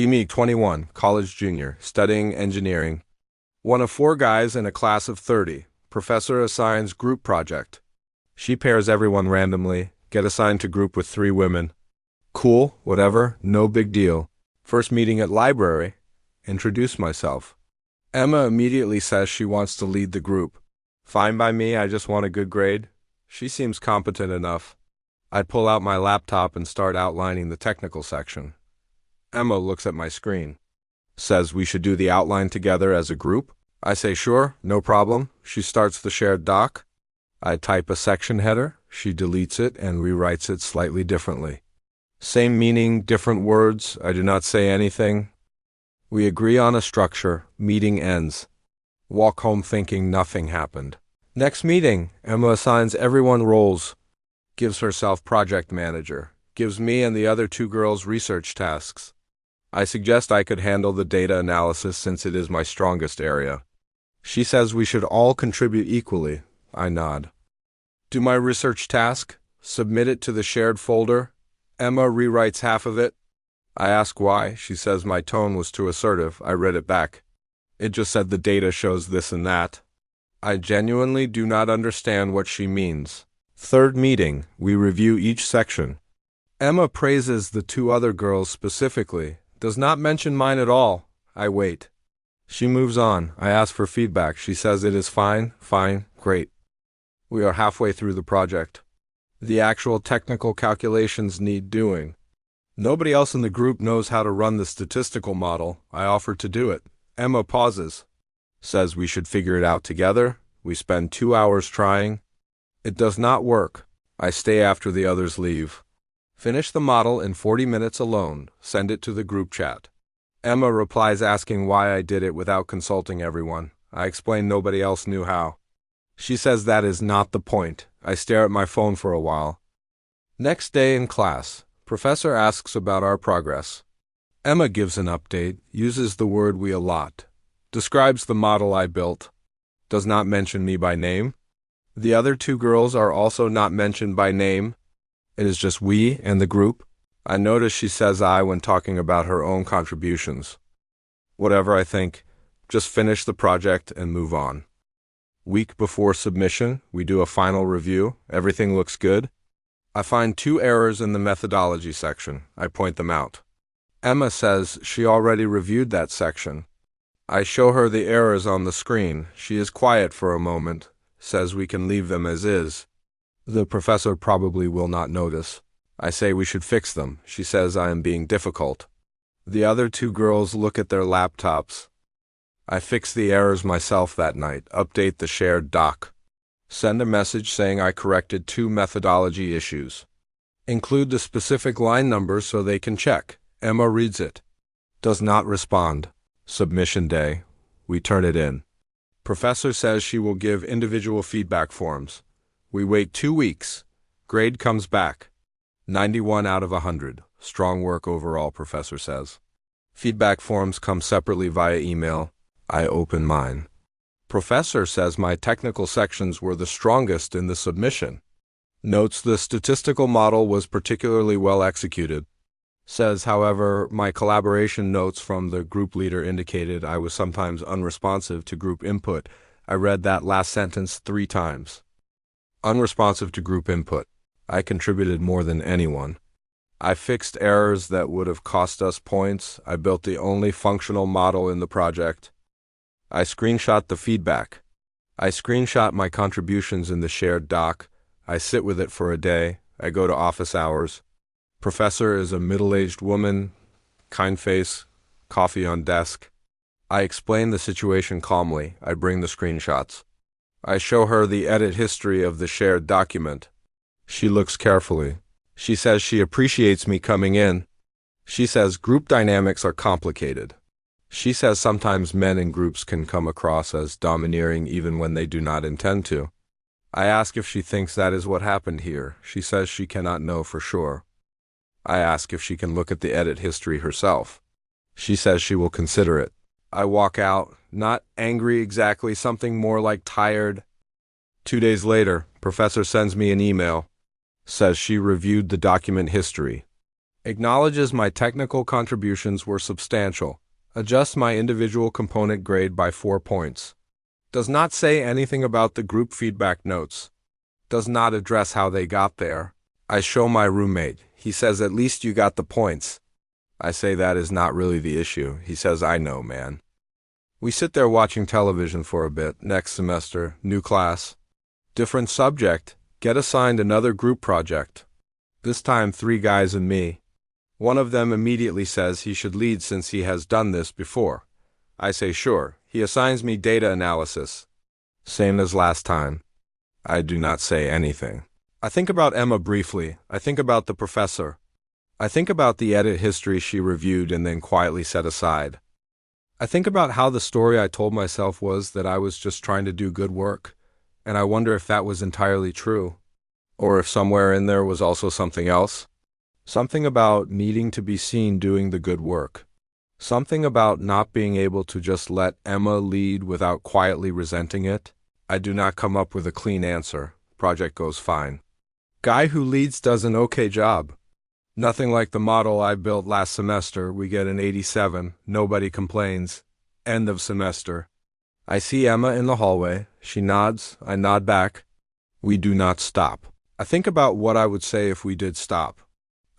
Me, 21, college junior, studying engineering. One of 4 guys in a class of 30. Professor assigns group project. She pairs everyone randomly, get assigned to group with 3 women. Cool, whatever, no big deal. First meeting at library. Introduce myself. Emma immediately says she wants to lead the group. Fine by me, I just want a good grade. She seems competent enough. I pull out my laptop and start outlining the technical section. Emma looks at my screen. Says we should do the outline together as a group. I say sure, no problem. She starts the shared doc. I type a section header. She deletes it and rewrites it slightly differently. Same meaning, different words. I do not say anything. We agree on a structure. Meeting ends. Walk home thinking nothing happened. Next meeting, Emma assigns everyone roles. Gives herself project manager. Gives me and the other 2 girls research tasks. I suggest I could handle the data analysis since it is my strongest area. She says we should all contribute equally. I nod. Do my research task. Submit it to the shared folder. Emma rewrites half of it. I ask why. She says my tone was too assertive. I read it back. It just said the data shows this and that. I genuinely do not understand what she means. Third meeting, we review each section. Emma praises the 2 other girls specifically. Does not mention mine at all. I wait. She moves on. I ask for feedback. She says it is fine, great. We are halfway through the project. The actual technical calculations need doing. Nobody else in the group knows how to run the statistical model. I offer to do it. Emma pauses. Says we should figure it out together. We spend 2 hours trying. It does not work. I stay after the others leave. Finish the model in 40 minutes alone. Send it to the group chat. Emma replies asking why I did it without consulting everyone. I explain nobody else knew how. She says that is not the point. I stare at my phone for a while. Next day in class, professor asks about our progress. Emma gives an update, uses the word we a lot, describes the model I built, does not mention me by name. The other 2 girls are also not mentioned by name. It is just we and the group. I notice she says I when talking about her own contributions. Whatever, I think. Just finish the project and move on. Week before submission, we do a final review. Everything looks good. I find 2 errors in the methodology section. I point them out. Emma says she already reviewed that section. I show her the errors on the screen. She is quiet for a moment. Says we can leave them as is. The professor probably will not notice. I say we should fix them. She says I am being difficult. The other 2 girls look at their laptops. I fix the errors myself that night, update the shared doc. Send a message saying I corrected 2 methodology issues. Include the specific line numbers so they can check. Emma reads it. Does not respond. Submission day. We turn it in. Professor says she will give individual feedback forms. We wait 2 weeks. Grade comes back. 91 out of 100. Strong work overall, professor says. Feedback forms come separately via email. I open mine. Professor says my technical sections were the strongest in the submission. Notes the statistical model was particularly well executed. Says, however, my collaboration notes from the group leader indicated I was sometimes unresponsive to group input. I read that last sentence 3 times. Unresponsive to group input. I contributed more than anyone. I fixed errors that would have cost us points. I built the only functional model in the project. I screenshot the feedback. I screenshot my contributions in the shared doc. I sit with it for a day. I go to office hours. Professor is a middle-aged woman, kind face, coffee on desk. I explain the situation calmly. I bring the screenshots. I show her the edit history of the shared document. She looks carefully. She says she appreciates me coming in. She says group dynamics are complicated. She says sometimes men in groups can come across as domineering even when they do not intend to. I ask if she thinks that is what happened here. She says she cannot know for sure. I ask if she can look at the edit history herself. She says she will consider it. I walk out, not angry exactly, something more like tired. 2 days later, professor sends me an email. Says she reviewed the document history. Acknowledges my technical contributions were substantial. Adjusts my individual component grade by 4 points. Does not say anything about the group feedback notes. Does not address how they got there. I show my roommate. He says, "At least you got the points." I say that is not really the issue. He says, "I know, man." We sit there watching television for a bit. Next semester, new class. Different subject. Get assigned another group project. This time 3 guys and me. One of them immediately says he should lead since he has done this before. I say sure. He assigns me data analysis. Same as last time. I do not say anything. I think about Emma briefly. I think about the professor. I think about the edit history she reviewed and then quietly set aside. I think about how the story I told myself was that I was just trying to do good work, and I wonder if that was entirely true, or if somewhere in there was also something else. Something about needing to be seen doing the good work. Something about not being able to just let Emma lead without quietly resenting it. I do not come up with a clean answer. Project goes fine. Guy who leads does an okay job. Nothing like the model I built last semester. We get an 87. Nobody complains. End of semester. I see Emma in the hallway. She nods. I nod back. We do not stop. I think about what I would say if we did stop.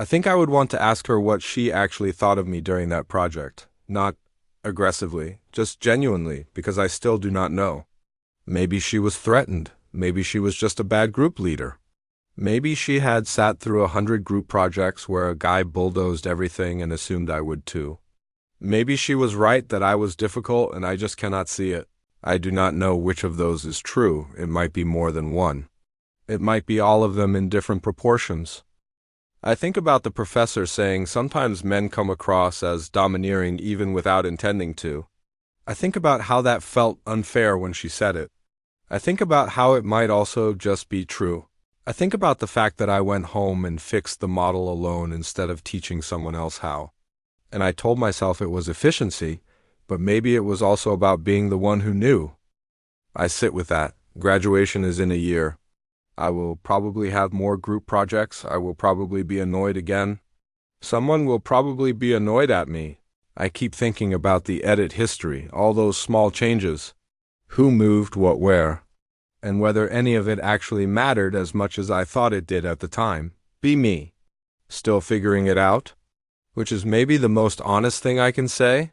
I think I would want to ask her what she actually thought of me during that project. Not aggressively, just genuinely, because I still do not know. Maybe she was threatened. Maybe she was just a bad group leader. Maybe she had sat through 100 group projects where a guy bulldozed everything and assumed I would too. Maybe she was right that I was difficult and I just cannot see it. I do not know which of those is true. It might be more than one. It might be all of them in different proportions. I think about the professor saying sometimes men come across as domineering even without intending to. I think about how that felt unfair when she said it. I think about how it might also just be true. I think about the fact that I went home and fixed the model alone instead of teaching someone else how. And I told myself it was efficiency, but maybe it was also about being the one who knew. I sit with that. Graduation is in a year. I will probably have more group projects. I will probably be annoyed again. Someone will probably be annoyed at me. I keep thinking about the edit history, all those small changes. Who moved what where? And whether any of it actually mattered as much as I thought it did at the time. Be me. Still figuring it out? Which is maybe the most honest thing I can say?